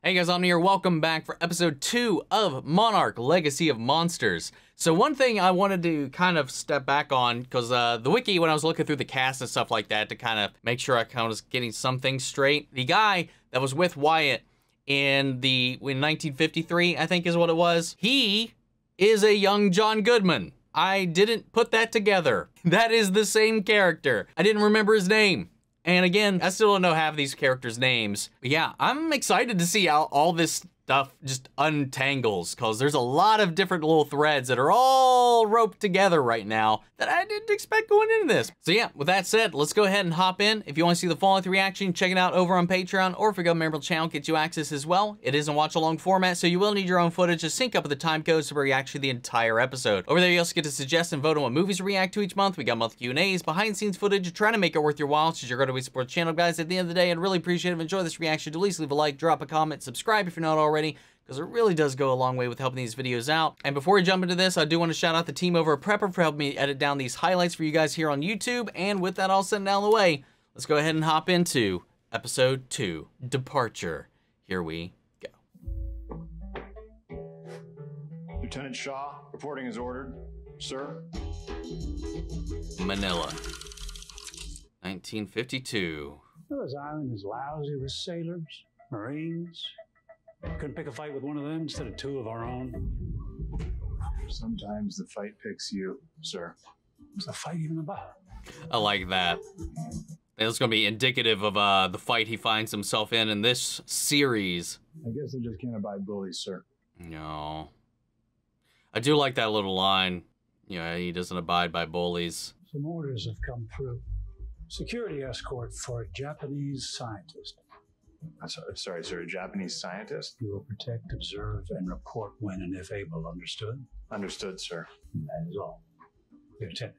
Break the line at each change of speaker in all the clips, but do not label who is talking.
Hey guys, I'm here. Welcome back for episode 2 of Monarch Legacy of Monsters. So one thing I wanted to kind of step back on, because the wiki, when I was looking through the cast and stuff like that, to kind of make sure I was getting some things straight, the guy that was with Wyatt in 1953, I think is what it was, he is a young John Goodman. I didn't put that together. That is the same character. I didn't remember his name. And again, I still don't know half of these characters' names. But yeah, I'm excited to see how all this stuff just untangles, because there's a lot of different little threads that are all roped together right now that I didn't expect going into this. So yeah, with that said, let's go ahead and hop in. If you want to see the full-length reaction, check it out over on Patreon, or if you go to a member of the channel, get you access as well. It is in watch-along format, so you will need your own footage to sync up with the time codes to react to the entire episode. Over there, you also get to suggest and vote on what movies to react to each month. We got monthly Q&As, behind-the-scenes footage, trying to make it worth your while, since you're going to support the channel, guys. At the end of the day, I'd really appreciate it if you enjoy this reaction. To at least leave a like, drop a comment, subscribe if you're not already, because it really does go a long way with helping these videos out. And before we jump into this, I do want to shout out the team over at Prepper for helping me edit down these highlights for you guys here on YouTube. And with that all said and down the way, let's go ahead and hop into episode 2, Departure. Here we go.
Lieutenant Shaw, reporting as ordered. Sir?
Manila, 1952.
Well, this island is lousy with sailors, Marines. Couldn't pick a fight with one of them instead of two of our own.
Sometimes the fight picks you, sir.
What's the fight even about?
I like that. It's going to be indicative of the fight he finds himself in this series.
I guess I just can't abide bullies, sir.
No. I do like that little line. You know, he doesn't abide by bullies.
Some orders have come through. Security escort for a Japanese scientist.
Sorry, sir, a Japanese scientist?
You will protect, observe, and report when and if able. Understood?
Understood, sir.
That is all. Lieutenant.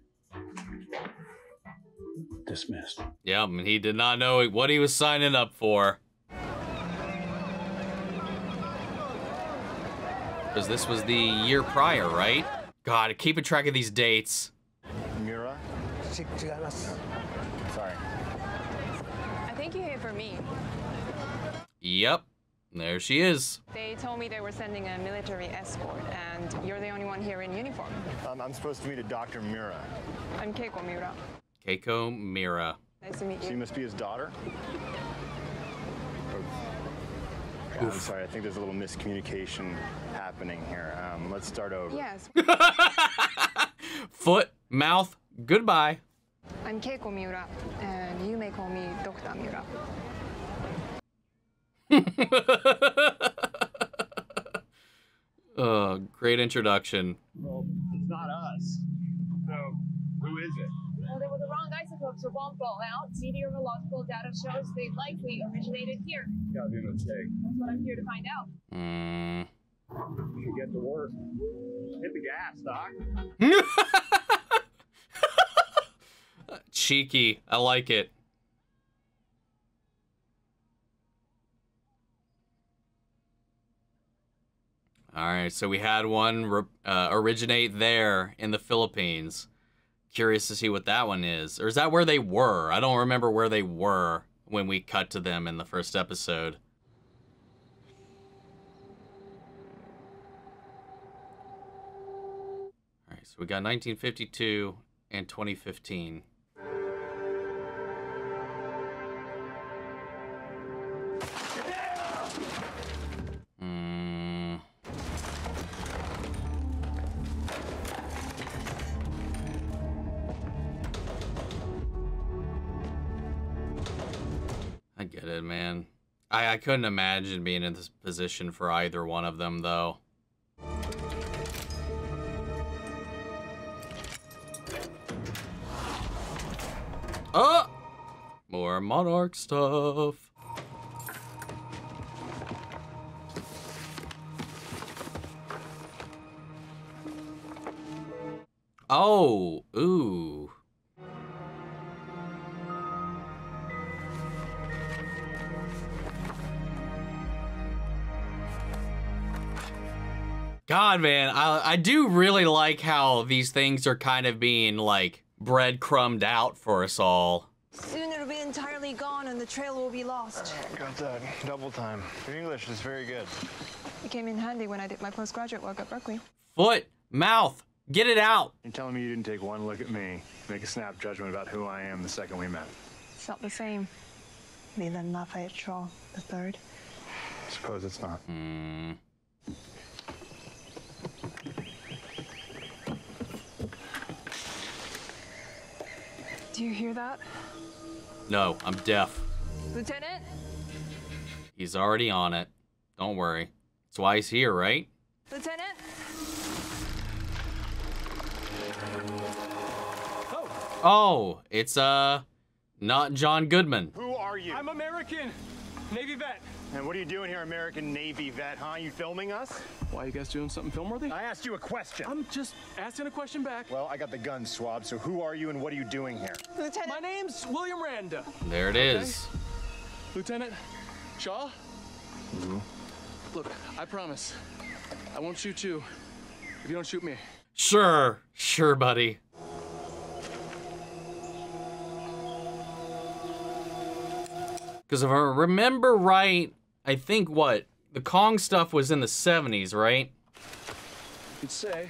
Dismissed.
Yeah, and he did not know what he was signing up for. Because this was the year prior, right? God, keeping track of these dates.
Mira? Sorry.
I think you're here for me.
Yep, there she is.
They told me they were sending a military escort, and you're the only one here in uniform.
I'm supposed to meet a Dr. Mira.
I'm Keiko Mira.
Keiko Mira.
Nice to meet
She
you.
must be his daughter? I'm sorry, I think there's a little miscommunication happening here. Let's start over.
Yes.
Foot, mouth, goodbye.
I'm Keiko Mira, and you may call me Dr. Mira.
Oh, great introduction.
Well, it's not us. So, who is it?
Well, there were the wrong isotopes for bomb fallout. Meteorological data shows they likely originated here.
Gotta be a mistake.
That's what I'm here to find out.
We should get to work. Hit the gas, Doc.
Cheeky, I like it. All right, so we had one originate there in the Philippines. Curious to see what that one is. Or is that where they were? I don't remember where they were when we cut to them in the first episode. All right, so we got 1952 and 2015. I get it, man. I couldn't imagine being in this position for either one of them, though. Oh! More Monarch stuff. Oh, ooh. God, man, I do really like how these things are kind of being, like, breadcrumbed out for us all.
Soon it'll be entirely gone and the trail will be lost.
Got that. Double time. Your English is very good.
It came in handy when I did my postgraduate work at Berkeley.
Foot, mouth, get it out.
You're telling me you didn't take one look at me, make a snap judgment about who I am the second we met?
It's not the same. Leland Lafayette Shaw the third.
I suppose it's not.
Do you hear that?
No, I'm deaf.
Lieutenant?
He's already on it. Don't worry. That's why he's here, right?
Lieutenant?
Oh, it's, not John Goodman.
Who are you?
I'm American. Navy vet.
And what are you doing here, American Navy vet, huh? You filming us?
Why, you guys doing something film-worthy?
I asked you a question.
I'm just asking a question back.
Well, I got the gun swab, so who are you and what are you doing here?
Lieutenant?
My name's William Randa.
There it is.
Lieutenant Shaw? Look, I promise, I won't shoot you if you don't shoot me.
Sure, buddy. Because if I remember right, I think the Kong stuff was in the 70s, right?
You'd say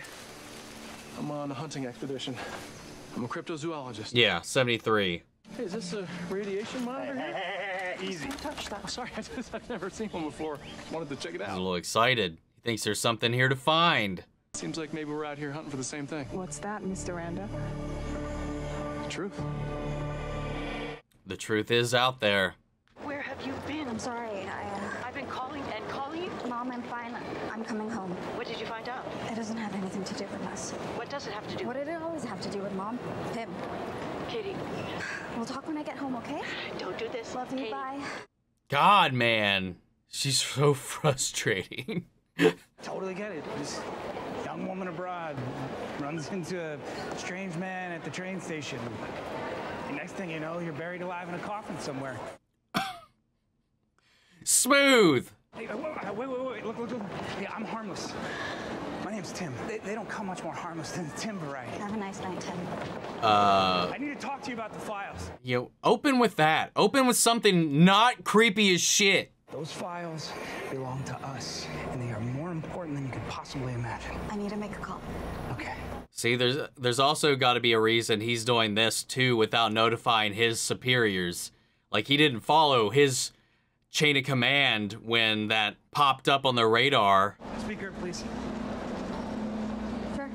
I'm on a hunting expedition. I'm a cryptozoologist.
Yeah, 73.
Hey, is this a radiation monitor here?
Hey, easy.
Don't touch that. Sorry, I've never seen one before. Wanted to check it
He's a
out.
little excited. He thinks there's something here to find.
Seems like maybe we're out here hunting for the same thing.
What's that, Mr. Randa?
The truth.
The truth is out there.
Where have you been?
I'm sorry.
I've been calling and calling you.
Mom, I'm fine. I'm coming home.
What did you find out?
It doesn't have anything to do with us.
What does it have to do?
What did it always have to do with Mom? Him.
Katie,
We'll talk when I get home, okay?
don't do this.
Love you.
Katie.
Bye.
God, man. She's so frustrating.
Totally get it. This young woman abroad runs into a strange man at the train station. The next thing you know, you're buried alive in a coffin somewhere.
Smooth.
Hey, wait. Look. Yeah, I'm harmless. My name's Tim. They don't come much more harmless than the Tim variety.
Have a nice night, Tim.
I need to talk to you about the files.
You know, open with that. Open with something not creepy as shit.
Those files belong to us, and they are more important than you could possibly imagine.
I need to make a call.
Okay.
See, there's also got to be a reason he's doing this too without notifying his superiors. Like, he didn't follow his chain of command when that popped up on the radar.
Speaker, please.
Sure.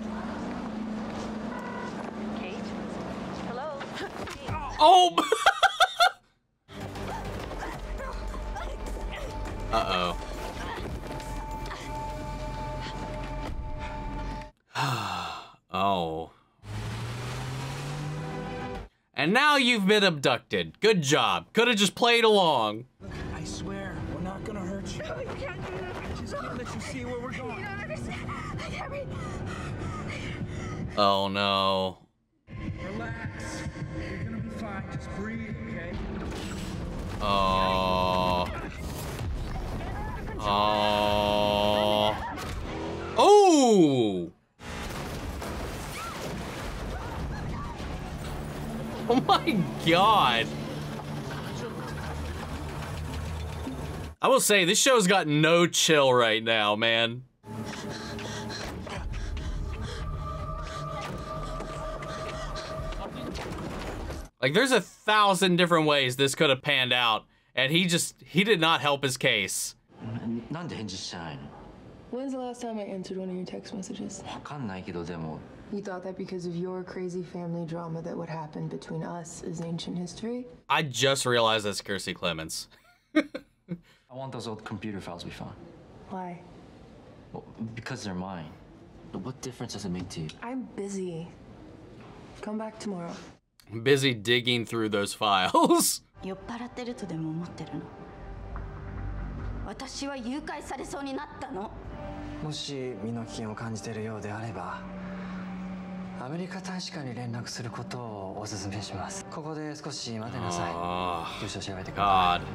Kate? Hello?
Oh! Uh-oh. Oh. And now you've been abducted. Good job. Could have just played along.
I swear, we're not gonna hurt you.
You can't do that.
I just can't let you see where we're going.
You don't understand. I can't breathe.
Oh no.
Relax. You're gonna be fine. Just breathe, okay?
Oh. Oh. Oh. Oh my God. I will say, this show's got no chill right now, man. Like, there's 1,000 different ways this could have panned out, and he did not help his case.
When's the last time I answered one of your text messages? You thought that because of your crazy family drama that what happened between us is ancient history?
I just realized that's Kiersey Clemens.
I want those old computer files we found.
Why?
Well, because they're mine. But what difference does it make to you?
I'm busy. Come back tomorrow.
I'm busy digging through those files.
酔っ払ってるとでも思ってるの。私は誘拐されそうになったの。
もし身の危険を感じているようであれば、アメリカ大使館に連絡することをお勧めします。ここで少し待ってなさい。住所調べてください。
God.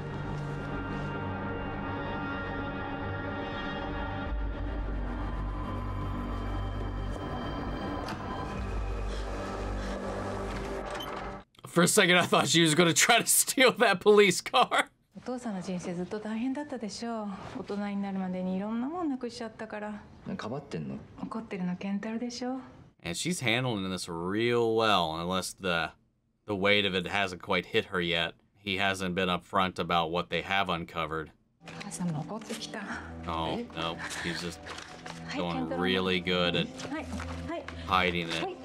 For a second, I thought she was gonna try to steal that police car.
お父さんの人生ずっと大変だったでしょう。大人になるまでにいろんなもんなくしちゃったから。
かばってんの？
怒ってるのケンタロでしょ。
And she's handling this real well, unless the weight of it hasn't quite hit her yet. He hasn't been upfront about what they have uncovered. Oh, no, he's just going really good at hiding it. Oh.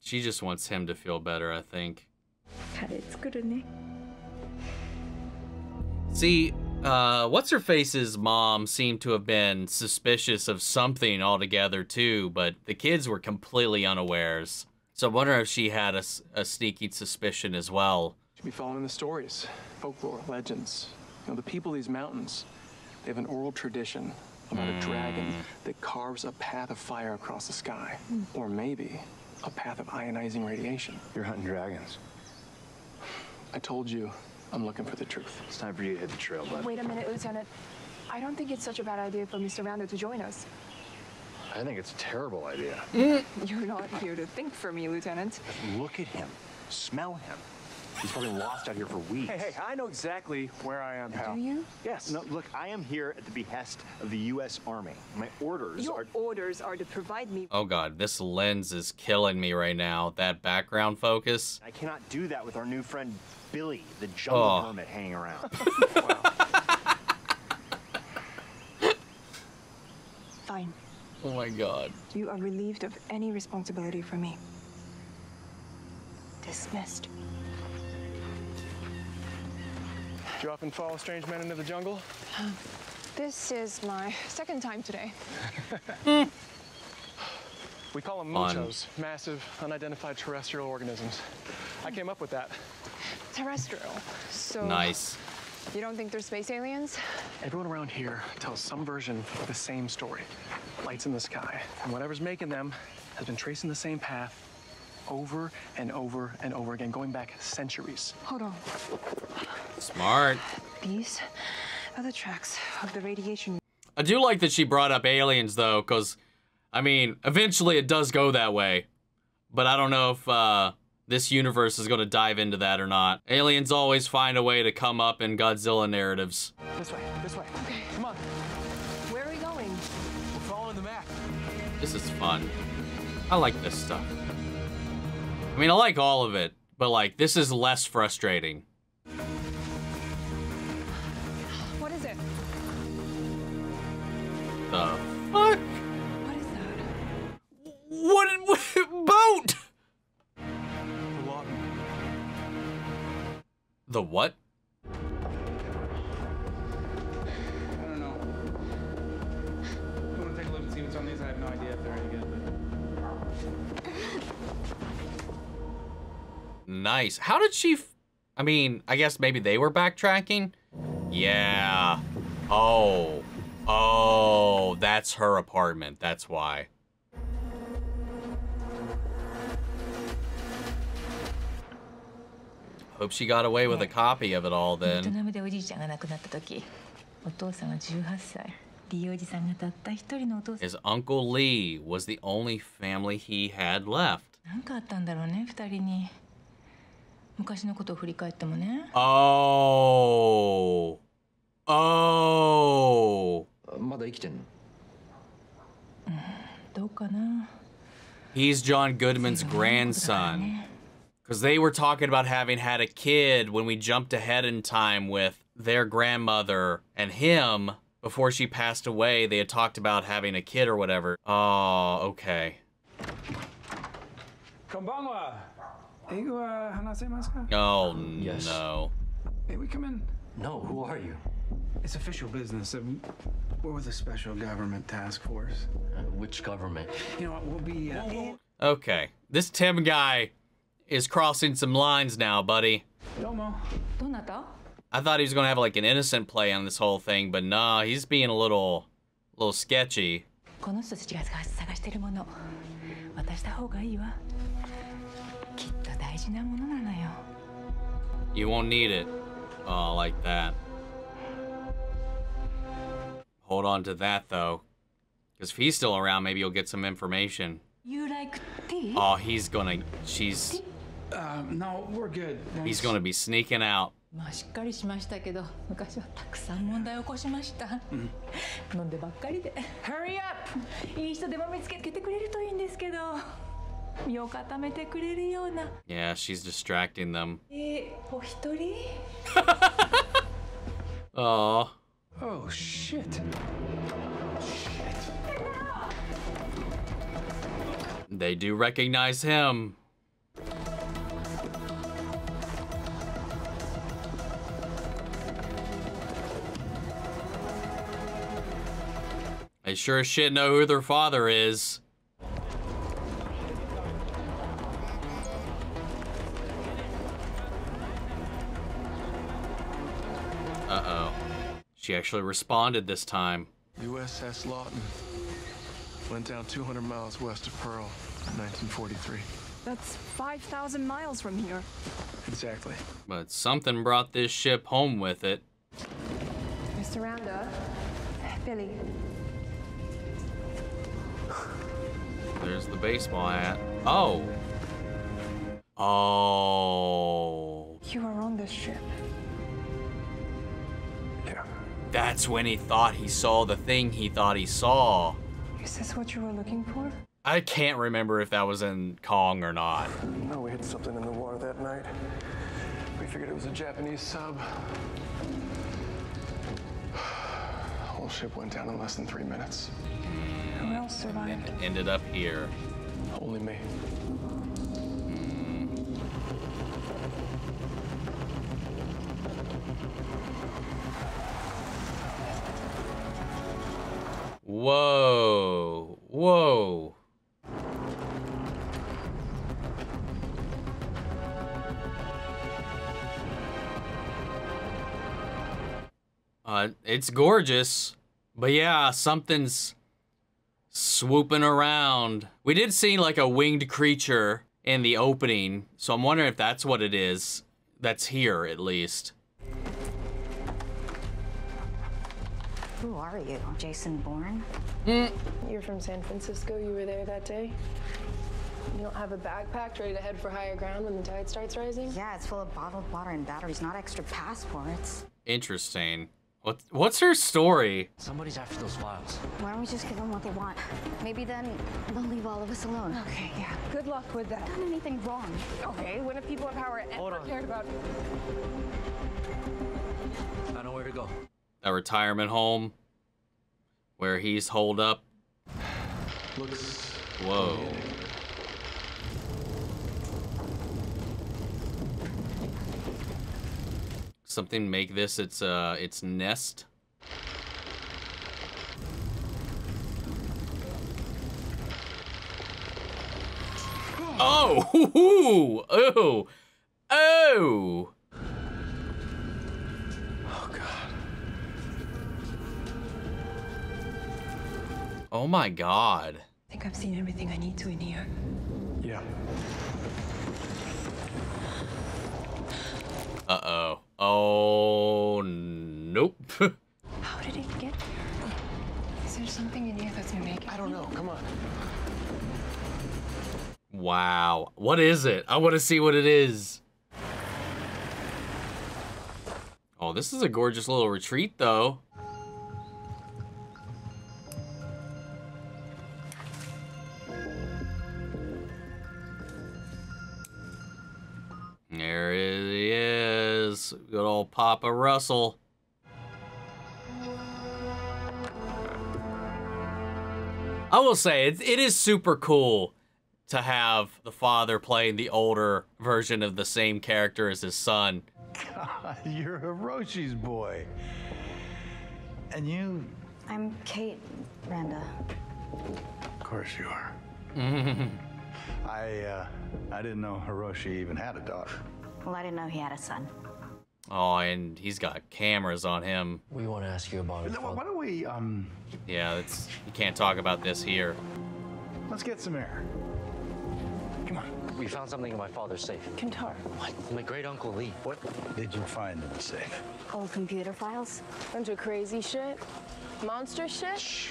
She just wants him to feel better, I think. See, what's-her-face's mom seemed to have been suspicious of something altogether too, but the kids were completely unawares. So I wonder if she had a sneaky suspicion as well.
Should be following the stories, folklore, legends. You know, the people of these mountains, they have an oral tradition about a dragon that carves a path of fire across the sky. Or maybe a path of ionizing radiation.
You're hunting dragons.
I told you, I'm looking for the truth.
It's time for you to hit the trail, bud.
Wait a minute, Lieutenant. I don't think it's such a bad idea for Mr. Rando to join us.
I think it's a terrible idea.
You're not here to think for me, Lieutenant.
Look at him. Smell him. He's probably lost out here for weeks.
Hey, I know exactly where I am, pal.
Do you?
Yes. No, look, I am here at the behest of the U.S. Army. My orders
Your orders are to provide me...
Oh god, this lens is killing me right now. That background focus.
I cannot do that with our new friend, Billy, the jungle hermit hanging around.
Fine.
Oh my god.
You are relieved of any responsibility for me. Dismissed.
Did you often follow strange men into the jungle?
This is my second time today.
We call them muchos, massive, unidentified terrestrial organisms. I came up with that.
Terrestrial. So
nice.
You don't think they're space aliens?
Everyone around here tells some version of the same story. Lights in the sky. And whatever's making them has been tracing the same path over and over and over again, going back centuries.
Hold on.
Smart.
These are the tracks of the radiation.
I do like that she brought up aliens, though, because, I mean, eventually it does go that way. But I don't know if this universe is going to dive into that or not. Aliens always find a way to come up in Godzilla narratives.
This way, this way.
Okay.
Come on.
Where are we going?
We're following the map.
This is fun. I like this stuff. I mean, I like all of it, but, like, this is less frustrating.
What is it?
The fuck?
What is that?
What boat? The what?
I don't know. You want to take a look and see what's on these? I have no idea if they're any good.
Nice. How did she... I mean, I guess maybe they were backtracking? Yeah. Oh. Oh, that's her apartment. That's why. Hope she got away with a copy of it all then. His Uncle Lee was the only family he had left. Oh. Oh. He's John Goodman's grandson. Because they were talking about having had a kid when we jumped ahead in time with their grandmother and him. Before she passed away, they had talked about having a kid or whatever. Oh, okay.
Konbanwa.
Oh,
yes.
No.
May we come in?
No, who are you?
It's official business. We're with a special government task force.
Which government?
You know what, we'll be...
Okay. This Tim guy is crossing some lines now, buddy. I thought he was gonna have like an innocent play on this whole thing, but nah, he's being a little sketchy. You won't need it. Oh, like that. Hold on to that, though. Because if he's still around, maybe you'll get some information.
You like tea?
Oh, he's gonna... She's...
No, we're good.
He's gonna be sneaking out.
まあしっかりしましたけど、昔はたくさん問題を起こしました。飲んでばっかりで。Hurry up! いい人でも見つけてくれるといいんですけど、身を固めてくれるような。
Yeah, she's distracting them.
お一人?
Oh.
Oh, shit.
They do recognize him. They sure as shit know who their father is. Uh-oh. She actually responded this time.
USS Lawton went down 200 miles west of Pearl in 1943.
That's 5,000 miles from here.
Exactly.
But something brought this ship home with it.
Mr. Randa, Billy.
There's the baseball hat. Oh. Oh.
You were on this ship.
Yeah.
That's when he thought he saw the thing he thought he saw.
Is this what you were looking for?
I can't remember if that was in Kong or not.
No, we hit something in the water that night. We figured it was a Japanese sub. Whole ship went down in less than 3 minutes.
Who else survived?
And it ended up here.
Only me.
Whoa. Whoa. It's gorgeous, but yeah, something's swooping around. We did see like a winged creature in the opening, so I'm wondering if that's what it is. That's here, at least.
Who are you, Jason Bourne?
You're from San Francisco. You were there that day. You don't have a bag packed, ready to head for higher ground when the tide starts rising?
Yeah, it's full of bottled water and batteries, not extra passports.
Interesting. What's her story?
Somebody's after those files.
Why don't we just give them what they want? Maybe then they'll leave all of us alone.
Okay, yeah. Good luck with that.
Done anything wrong?
Okay, when have people in power ever cared about?
I know where to go.
A retirement home where he's holed up.
Looks.
Whoa. Something make this its nest. Oh! Ooh! Oh! Oh!
Oh God.
Oh my God.
I think I've seen everything I need to in here.
Yeah.
Uh-oh. Oh, nope.
How did it get here? Is there something in here that's making?
I don't know. Come on.
Wow. What is it? I want to see what it is. Oh, this is a gorgeous little retreat, though. There he is. Good old Papa Russell. I will say, it is super cool to have the father playing the older version of the same character as his son.
God, you're Hiroshi's boy. And you...
I'm Cate, Randa.
Of course you are. I didn't know Hiroshi even had a daughter.
Well, I didn't know he had a son.
Oh, and he's got cameras on him.
We want to ask you about it.
Why don't we,
Yeah, you can't talk about this here.
let's get some air. Come on.
We found something in my father's safe.
Kentaro.
What? My great uncle Lee.
What did you find in the safe?
Old computer files.
Bunch of crazy shit. Monster shit?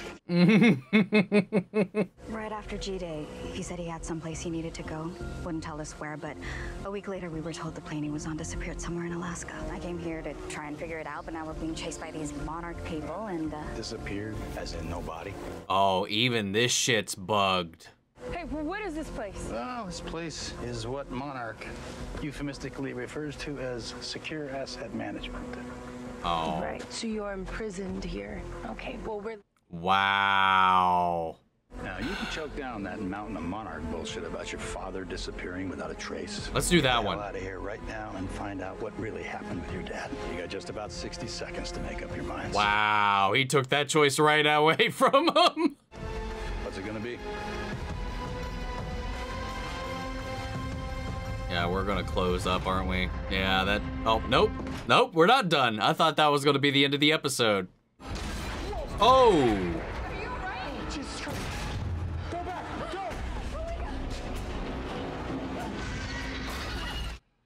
Right after G-Day, he said he had someplace he needed to go. Wouldn't tell us where, but a week later we were told the plane he was on disappeared somewhere in Alaska. I came here to try and figure it out, but now we're being chased by these Monarch people and
Disappeared, as in no body?
Oh, even this shit's bugged.
Hey, what is this place?
Well, this place is what Monarch euphemistically refers to as secure asset management.
Oh.
Right, so you're imprisoned here. Okay, well, we're...
Wow.
Now, you can choke down that mountain of Monarch bullshit about your father disappearing without a trace.
Let's do that one.
Get out of here right now and find out what really happened with your dad. You got just about 60 seconds to make up your minds.
Wow, he took that choice right away from him.
What's it gonna be?
Yeah, we're gonna close up, aren't we? Yeah, that... Oh, nope. Nope, we're not done. I thought that was gonna be the end of the episode. Oh!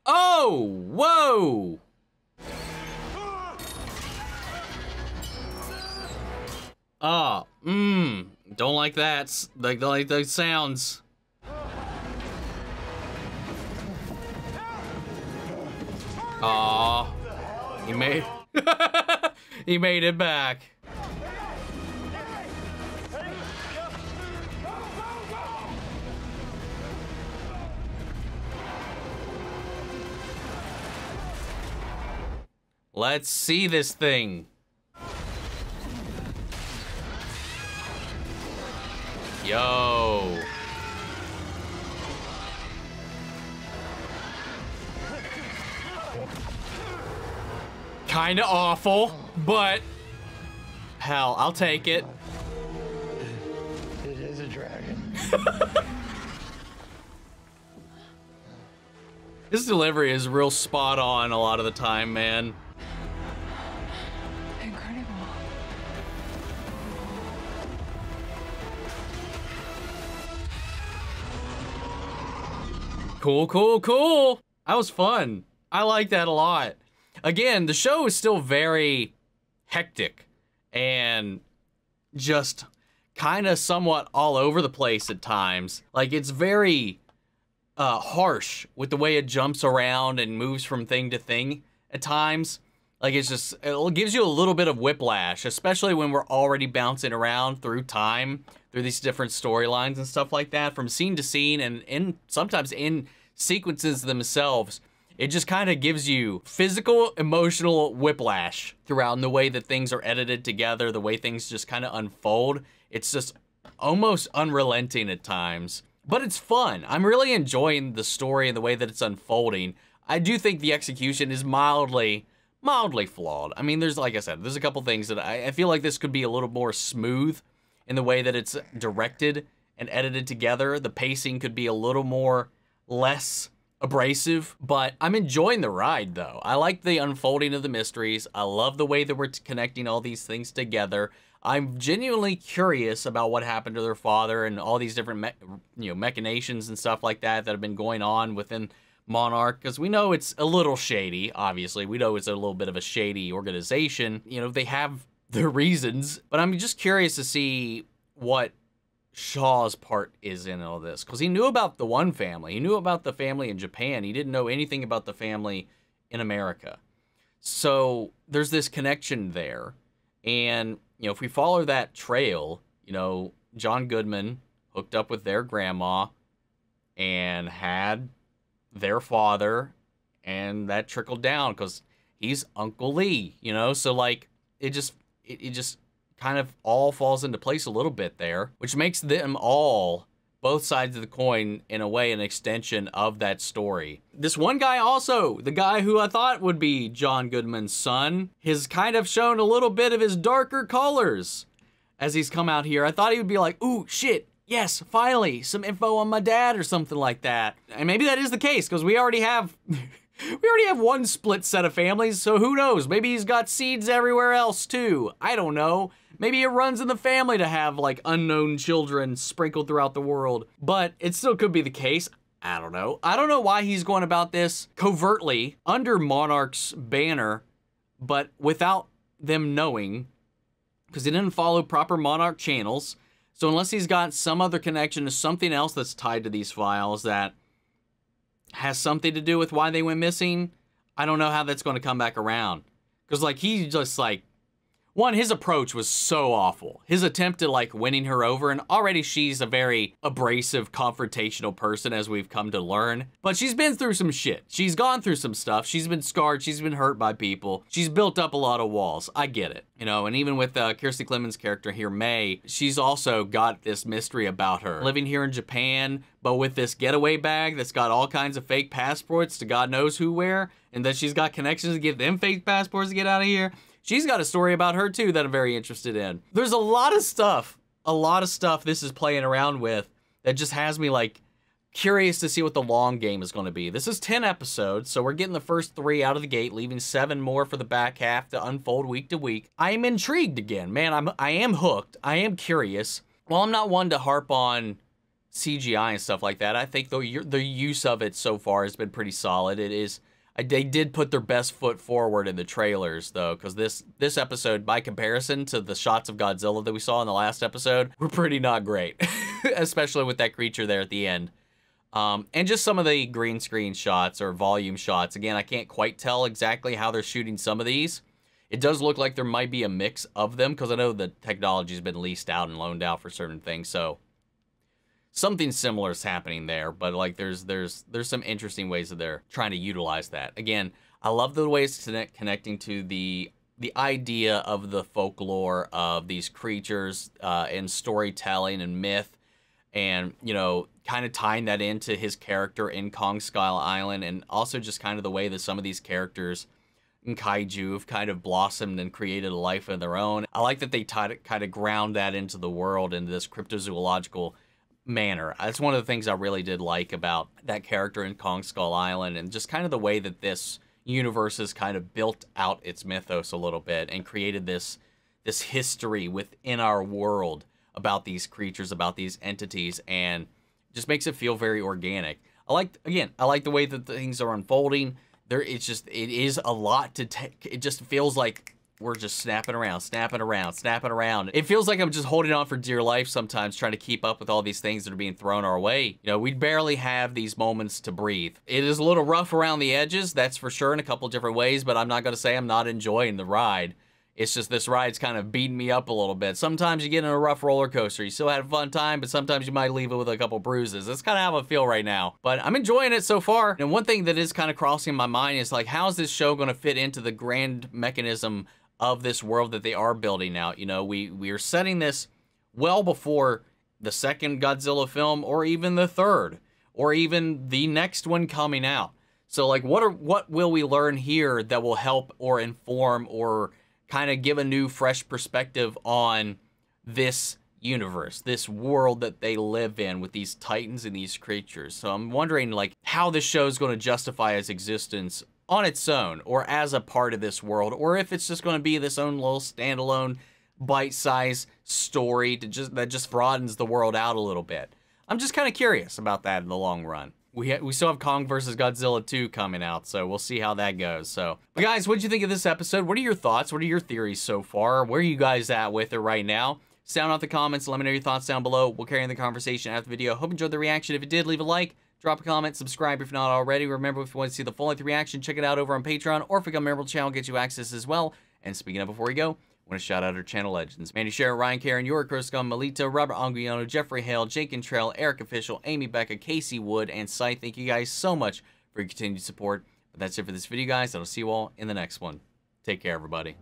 Oh! Whoa! Ah, don't like that. Don't like those sounds. Aw, he made he made it back. Let's see this thing. Yo. Kinda awful, but hell, I'll take it.
It is a dragon.
His delivery is real spot on a lot of the time, man.
Incredible.
Cool, cool, cool. That was fun. I like that a lot. Again, the show is still very hectic and just kind of somewhat all over the place at times. Like, it's very harsh with the way it jumps around and moves from thing to thing at times. Like, it's just, it gives you a little bit of whiplash, especially when we're already bouncing around through time, through these different storylines and stuff like that, from scene to scene, and sometimes in sequences themselves. It just kind of gives you physical, emotional whiplash throughout in the way that things are edited together, the way things just kind of unfold. It's just almost unrelenting at times, but it's fun. I'm really enjoying the story and the way that it's unfolding. I do think the execution is mildly flawed. I mean, there's, like I said, there's a couple things that I feel like this could be a little more smooth in the way that it's directed and edited together. The pacing could be a little more less abrasive, but I'm enjoying the ride though. I like the unfolding of the mysteries. I love the way that we're connecting all these things together. I'm genuinely curious about what happened to their father and all these different machinations and stuff like that that have been going on within Monarch, because we know it's a little shady. Obviously, we know it's a little bit of a shady organization. You know, they have their reasons, but I'm just curious to see what Shaw's part is in all this, because he knew about the one family. He knew about the family in Japan. He didn't know anything about the family in America. So there's this connection there. And, you know, if we follow that trail, you know, John Goodman hooked up with their grandma and had their father, and that trickled down because he's Uncle Lee, you know? So, like, it just kind of all falls into place a little bit there, which makes them all, both sides of the coin, in a way, an extension of that story. This one guy also, the guy who I thought would be John Goodman's son, has kind of shown a little bit of his darker colors as he's come out here. I thought he would be like, ooh, shit, yes, finally, some info on my dad or something like that. And maybe that is the case, because we already have... We already have one split set of families, so who knows? Maybe he's got seeds everywhere else, too. I don't know. Maybe it runs in the family to have, like, unknown children sprinkled throughout the world. But it still could be the case. I don't know. I don't know why he's going about this covertly under Monarch's banner, but without them knowing, because he didn't follow proper Monarch channels. So unless he's got some other connection to something else that's tied to these files that has something to do with why they went missing, I don't know how that's going to come back around. Because, like, he just, like, one, his approach was so awful. His attempt at, like, winning her over, and already she's a very abrasive, confrontational person, as we've come to learn. But she's been through some shit. She's gone through some stuff. She's been scarred. She's been hurt by people. She's built up a lot of walls. I get it. You know, and even with Kirstie Clemons' character here, May, she's also got this mystery about her. Living here in Japan, but with this getaway bag that's got all kinds of fake passports to God knows who where, and then she's got connections to get them fake passports to get out of here. She's got a story about her, too, that I'm very interested in. There's a lot of stuff this is playing around with that just has me, like, curious to see what the long game is going to be. This is 10 episodes, so we're getting the first 3 out of the gate, leaving 7 more for the back half to unfold week to week. I am intrigued again. Man, I am hooked. I am curious. While I'm not one to harp on CGI and stuff like that, I think the use of it so far has been pretty solid. It is... They did put their best foot forward in the trailers, though, because this episode, by comparison to the shots of Godzilla that we saw in the last episode, were pretty not great, especially with that creature there at the end. And just some of the green screen shots or volume shots. Again, I can't quite tell exactly how they're shooting some of these. It does look like there might be a mix of them, because I know the technology's been leased out and loaned out for certain things, so... something similar is happening there, but like there's some interesting ways that they're trying to utilize that. Again, I love the way it's connecting to the idea of the folklore of these creatures and storytelling and myth, and, you know, kind of tying that into his character in Kong Skull Island, and also just kind of the way that some of these characters in kaiju have kind of blossomed and created a life of their own. I like that they kind of ground that into the world, into this cryptozoological manner. That's one of the things I really did like about that character in Kong Skull Island, and just kind of the way that this universe has kind of built out its mythos a little bit and created this history within our world about these creatures, about these entities, and just makes it feel very organic. I like the way that things are unfolding. It is a lot to take. It just feels like we're just snapping around. It feels like I'm just holding on for dear life sometimes, trying to keep up with all these things that are being thrown our way. You know, we barely have these moments to breathe. It is a little rough around the edges, that's for sure, in a couple different ways, but I'm not going to say I'm not enjoying the ride. It's just this ride's kind of beating me up a little bit. Sometimes you get in a rough roller coaster, you still had a fun time, but sometimes you might leave it with a couple bruises. That's kind of how I feel right now. But I'm enjoying it so far. And one thing that is kind of crossing my mind is, like, how is this show going to fit into the grand mechanism of this world that they are building out? You know, we are setting this well before the second Godzilla film, or even the third, or even the next one coming out. So, like, what will we learn here that will help or inform or kind of give a new, fresh perspective on this universe, this world that they live in with these titans and these creatures? So I'm wondering, like, how this show is going to justify its existence on its own, or as a part of this world, or if it's just going to be this own little standalone bite-sized story that just broadens the world out a little bit. I'm just kind of curious about that in the long run. We still have Kong vs. Godzilla 2 coming out, so we'll see how that goes. So, but guys, what did you think of this episode? What are your thoughts? What are your theories so far? Where are you guys at with it right now? Sound out the comments. Let me know your thoughts down below. We'll carry on the conversation after the video. Hope you enjoyed the reaction. If you did, leave a like, drop a comment, subscribe if not already. Remember, if you want to see the full-length reaction, check it out over on Patreon, or if you become a member of the channel, get you access as well. And speaking of, before we go, I want to shout out our channel legends: Mandy Sharon, Ryan Karen, Yuri Kurskum, Melito, Robert Anguiano, Jeffrey Hale, Jake Cantrell, Eric Official, Amy Becca, Casey Wood, and Scythe. Thank you guys so much for your continued support. But that's it for this video, guys. I'll see you all in the next one. Take care, everybody.